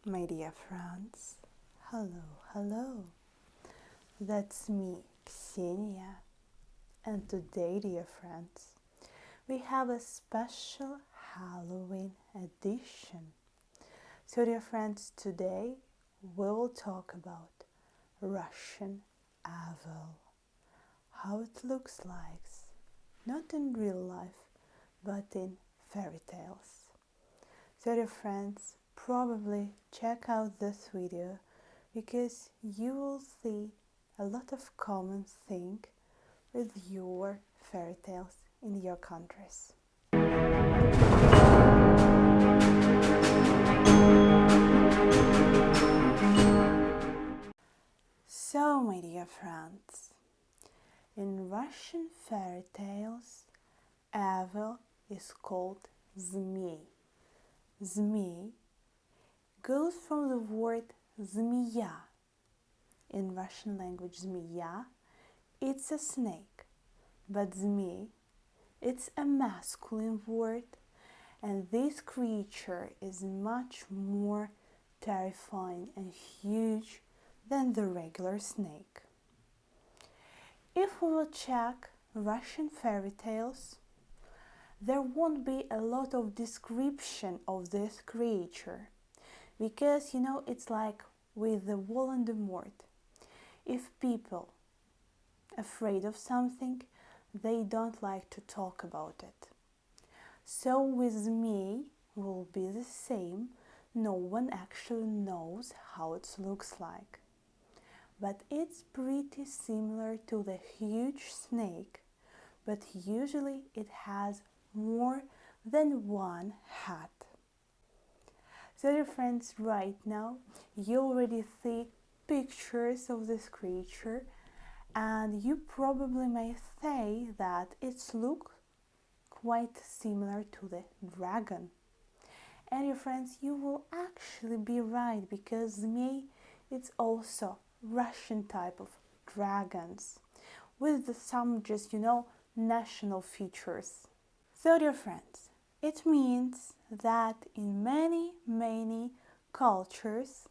My dear friends, hello, hello. That's me, Ksenia. And today, dear friends, we have a special Halloween edition. So, dear friends, today we will talk about Russian Evil, how it looks like, not in real life, but in fairy tales. So, dear friends, probably check out this video because you will see a lot of common things with your fairy tales in your countries. So, my dear friends, in Russian fairy tales, evil is called Zmei. Zmei goes from the word Zmiya. In Russian language, Zmiya, it's a snake, but Zmei, it's a masculine word, and this creature is much more terrifying and huge than the regular snake. If we will check Russian fairy tales, there won't be a lot of description of this creature because it's like with the Voldemort. If people afraid of something, they don't like to talk about it. So with me will be the same. No one actually knows how it looks like. But it's pretty similar to the huge snake, but usually it has more than one head. So dear friends, right now you already see pictures of this creature, and you probably may say that its look quite similar to the dragon. And your friends, you will actually be right because Zmei is also Russian type of dragons with some just national features. So dear friends, it means that in many cultures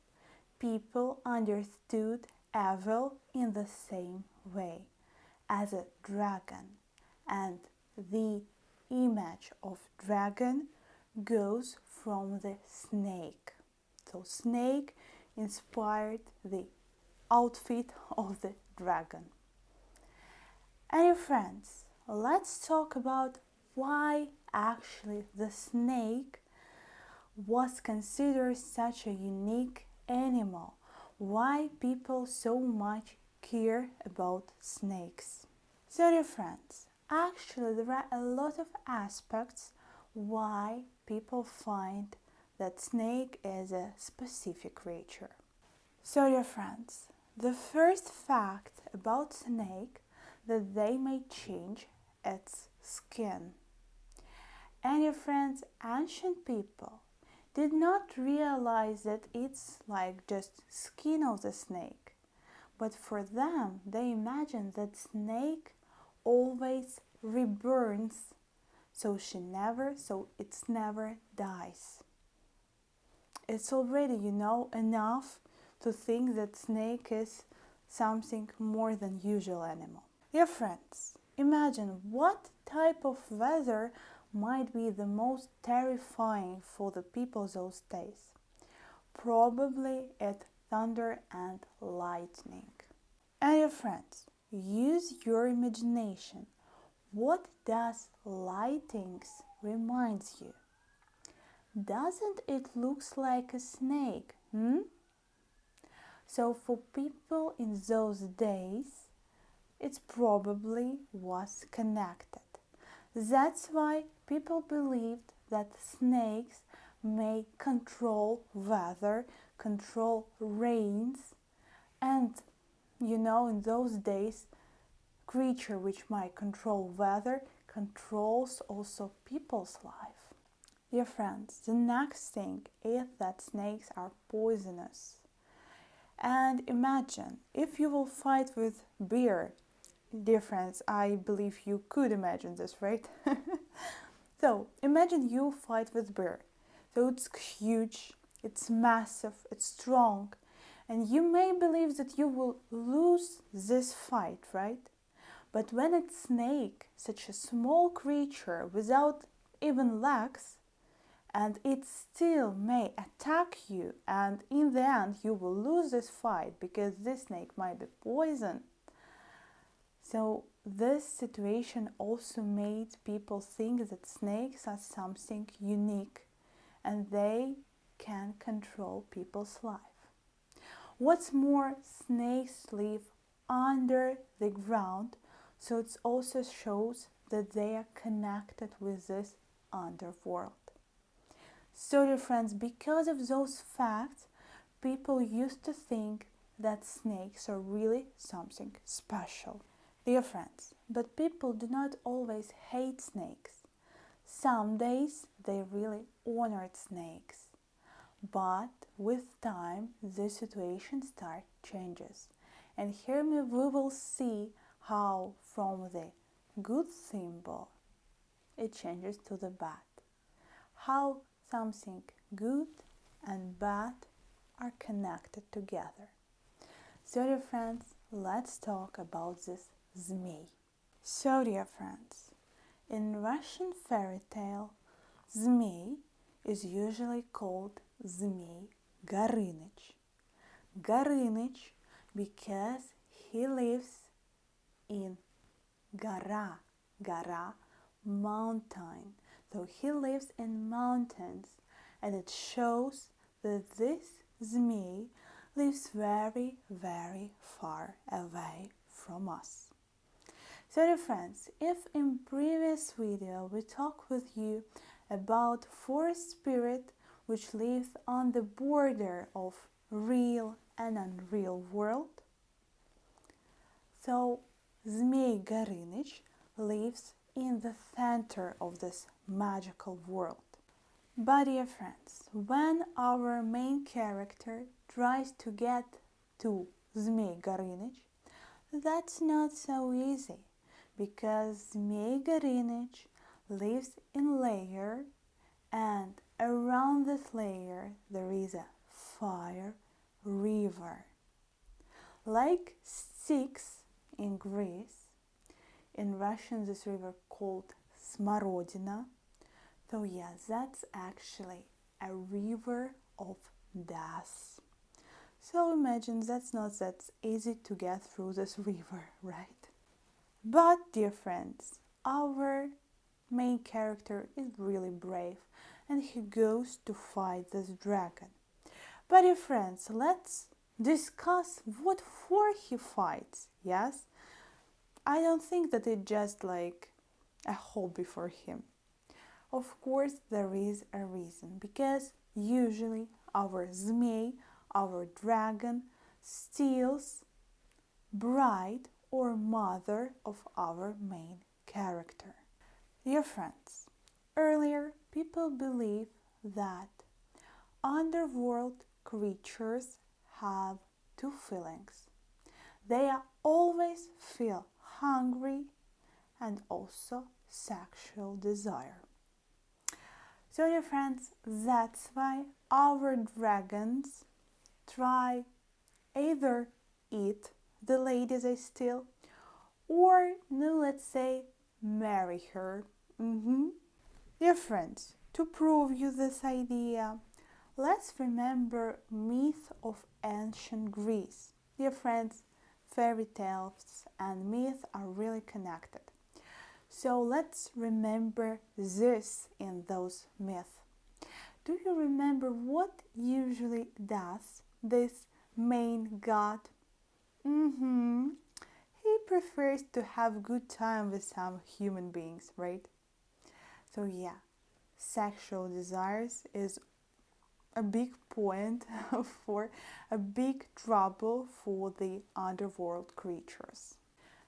people understood evil in the same way as a dragon, and the image of dragon goes from the snake. So snake inspired the outfit of the dragon. And your friends, let's talk about why actually the snake was considered such a unique animal. Why people so much care about snakes. So dear friends, actually there are a lot of aspects why people find that snake is a specific creature. So dear friends, the first fact about snake that they may change its skin. And your friends, ancient people did not realize that it's like just skin of the snake, but for them they imagined that snake always reborns, so it never dies. It's already enough to think that snake is something more than usual animal. Dear friends, imagine what type of weather might be the most terrifying for the people those days. Probably it thunder and lightning. And your friends, use your imagination. What does lightnings reminds you? Doesn't it looks like a snake? So for people in those days, it probably was connected. That's why people believed that snakes may control weather, control rains, and in those days, creature which might control weather controls also people's life. Dear friends, the next thing is that snakes are poisonous. And imagine if you will fight with bear. Dear friends, I believe you could imagine this, right? So imagine you fight with bear. So it's huge, It's massive, it's strong, and you may believe that you will lose this fight, right? But when a snake, such a small creature without even legs, and it still may attack you, and in the end you will lose this fight because this snake might be poisoned. So this situation also made people think that snakes are something unique and they can control people's life. What's more, snakes live under the ground, so it also shows that they are connected with this underworld. So dear friends, because of those facts, people used to think that snakes are really something special. Dear friends, but people do not always hate snakes. Some days they really honored snakes. But with time, the situation changes. And here we will see how from the good symbol it changes to the bad. How something good and bad are connected together. So dear friends, let's talk about this Zmei. So dear friends, in Russian fairy tale, Zmei is usually called Zmei Горыныч. Горыныч because he lives in Gora, mountain. So he lives in mountains, and it shows that this Zmei lives very, very far away from us. So dear friends, if in previous video we talked with you about forest spirit which lives on the border of real and unreal world, so Zmei Горыныч lives in the center of this magical world. But dear friends, when our main character tries to get to Zmei Горыныч, that's not so easy, because Zmei Горыныч lives in layer, and around this layer there is a fire river. Like Styx in Greece, in Russian this river called Smorodina. So yeah, that's actually a river of death. So imagine that's not that easy to get through this river, right? But dear friends, our main character is really brave and he goes to fight this dragon. But dear friends, let's discuss what for he fights, yes? I don't think that it's just like a hobby for him. Of course, there is a reason, because usually our Zmei, our dragon, steals bride or mother of our main character. Dear friends, earlier people believe that underworld creatures have two feelings. They always feel hungry and also sexual desire. So dear friends, that's why our dragons try either eat the lady they steal or, no, let's say, marry her. Dear friends, to prove you this idea, let's remember myth of ancient Greece. Dear friends, fairy tales and myth are really connected. So let's remember this in those myths. Do you remember what usually does this main god? He prefers to have good time with some human beings, right? So yeah, sexual desires is a big point for a big trouble for the underworld creatures.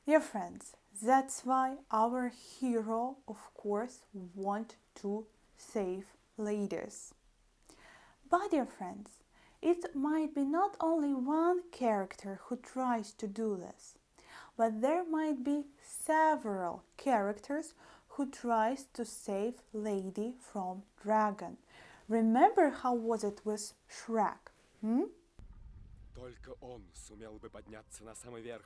Dear friends, that's why our hero, of course, wants to save ladies. But dear friends, it might be not only one character who tries to do this, but there might be several characters who tries to save lady from dragon. Remember how was it with Shrek? Только он сумел бы подняться на самый верх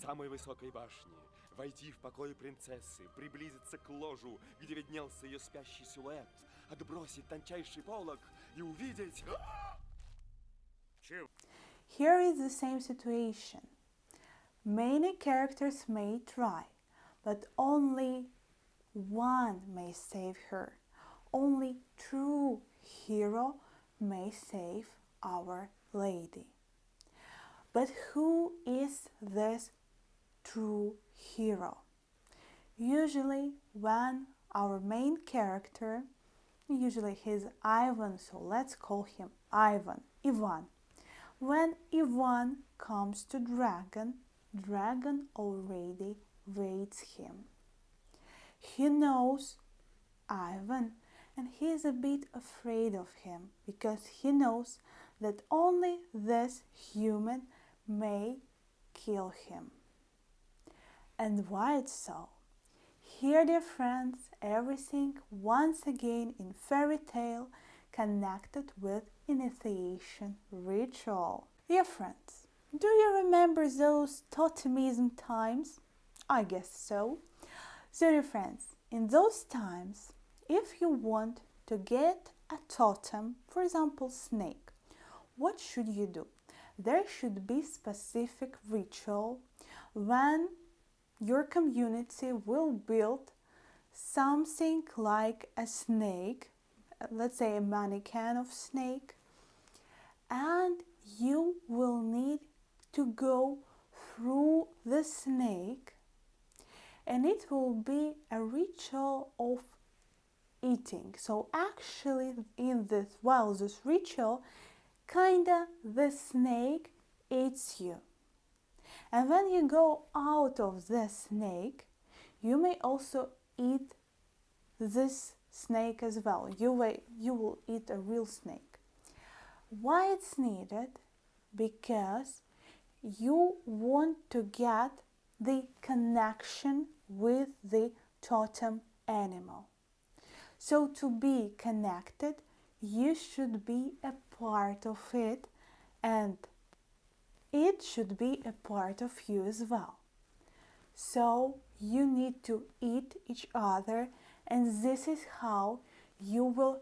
самой высокой башни, войти в покой принцессы, приблизиться к ложу, где виднелся ее спящий силуэт, отбросить тончайший полог и увидеть... Here is the same situation. Many characters may try, but only one may save her. Only true hero may save our lady. But who is this true hero? Usually when our main character, usually he's Ivan, so let's call him Ivan. When Ivan comes to Dragon already waits him. He knows Ivan and he is a bit afraid of him because he knows that only this human may kill him. And why it's so? Here, dear friends, everything once again in fairy tale connected with initiation ritual. Dear friends, do you remember those totemism times? I guess so. So, dear friends, in those times, if you want to get a totem, for example, snake, what should you do? There should be specific ritual when your community will build something like a snake, let's say a mannequin of snake, and you will need to go through the snake, and it will be a ritual of eating. So actually in this, this ritual, kinda the snake eats you. And when you go out of the snake, you may also eat this snake as well. You will eat a real snake. Why it's needed? Because you want to get the connection with the totem animal. So to be connected, you should be a part of it, and it should be a part of you as well. So you need to eat each other, and this is how you will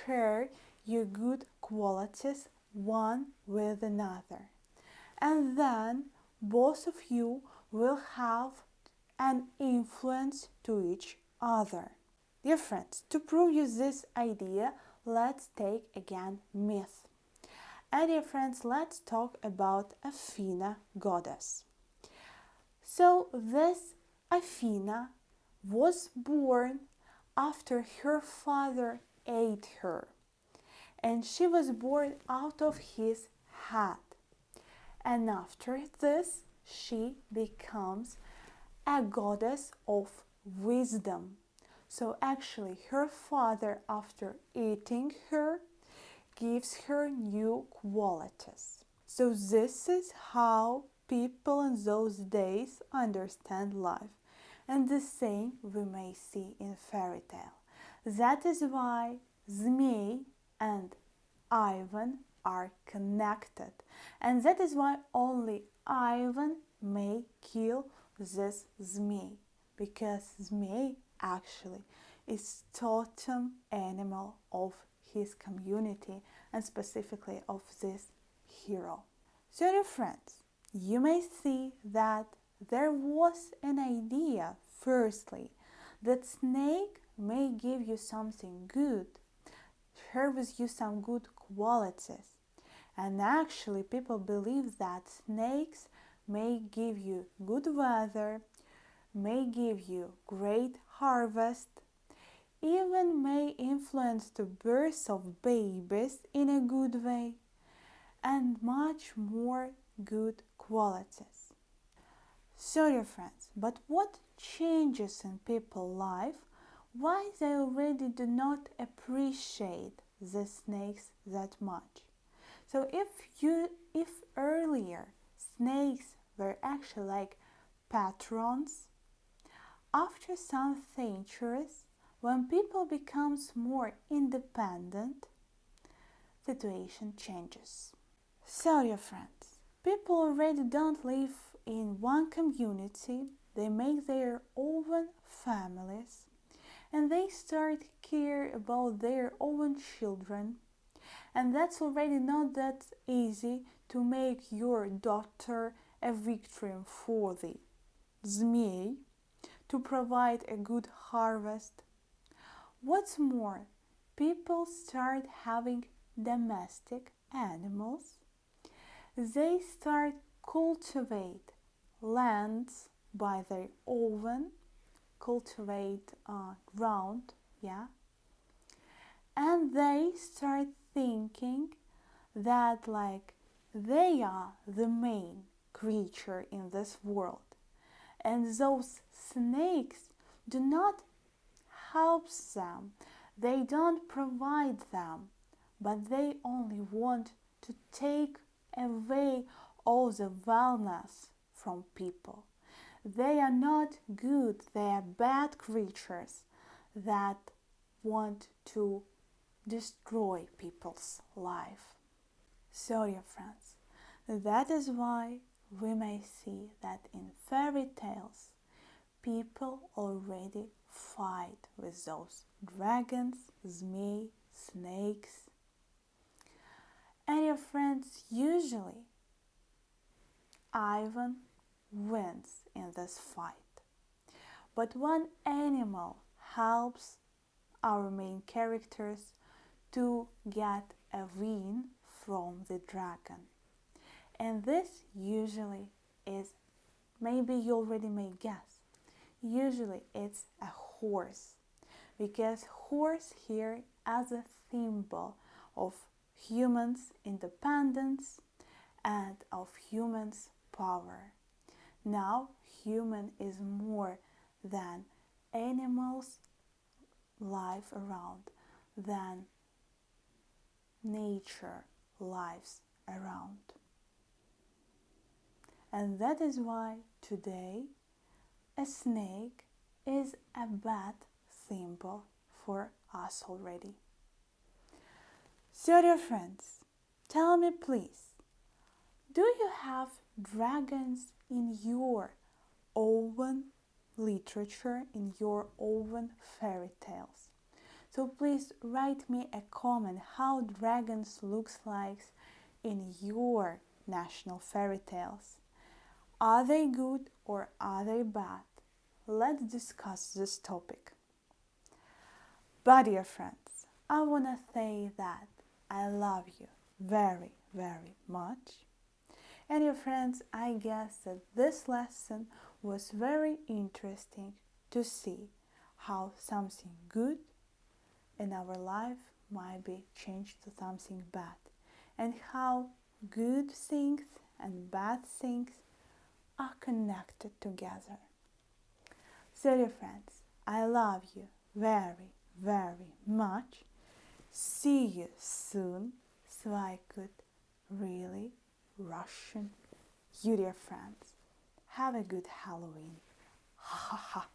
share your good qualities one with another. And then both of you will have an influence to each other. Dear friends, to prove you this idea, let's take again myth. And dear friends, let's talk about Athena, goddess. So this Athena was born after her father ate her, and she was born out of his head. And after this, she becomes a goddess of wisdom. So actually, her father, after eating her, gives her new qualities. So this is how people in those days understand life. And the same we may see in fairy tale. That is why Zmei and Ivan are connected. And that is why only Ivan may kill this Zmei. Because Zmei actually is totem animal of his community and specifically of this hero. So dear friends, you may see that there was an idea firstly that snake may give you something good, share with you some good qualities, and actually people believe that snakes may give you good weather, may give you great harvest, even may influence the birth of babies in a good way, and much more good qualities. So dear friends, but what changes in people's life? Why they already do not appreciate the snakes that much? So if earlier snakes were actually like patrons, after some centuries, when people becomes more independent, situation changes. So, dear friends, people already don't live in one community, they make their own families, and they start care about their own children. And that's already not that easy to make your daughter a victim for the Zmei, to provide a good harvest. What's more, people start having domestic animals. They start cultivate lands by their own, cultivate ground, yeah, and they start thinking that like they are the main creature in this world, and those snakes do not help them, they don't provide them, but they only want to take away all the wellness from people. They are not good, they are bad creatures that want to destroy people's life. So, dear friends, that is why we may see that in fairy tales people already fight with those dragons, zmei, snakes. And your friends, usually Ivan wins in this fight. But one animal helps our main characters to get a win from the dragon. And this usually is, maybe you already may guess, usually it's a horse, because horse here as a symbol of humans' independence and of humans' power. Now human is more than animals' life around, than nature lives around. And that is why today a snake is a bad symbol for us already. So, dear friends, tell me please, do you have dragons in your own literature, in your own fairy tales? So please write me a comment how dragons looks like in your national fairy tales. Are they good or are they bad? Let's discuss this topic. But dear friends, I want to say that I love you very, very much. And dear friends, I guess that this lesson was very interesting to see how something good in our life might be changed to something bad, and how good things and bad things are connected together. So dear friends, I love you very, very much. See you soon, so I could really Russian you, dear friends. Have a good Halloween. Ha ha ha.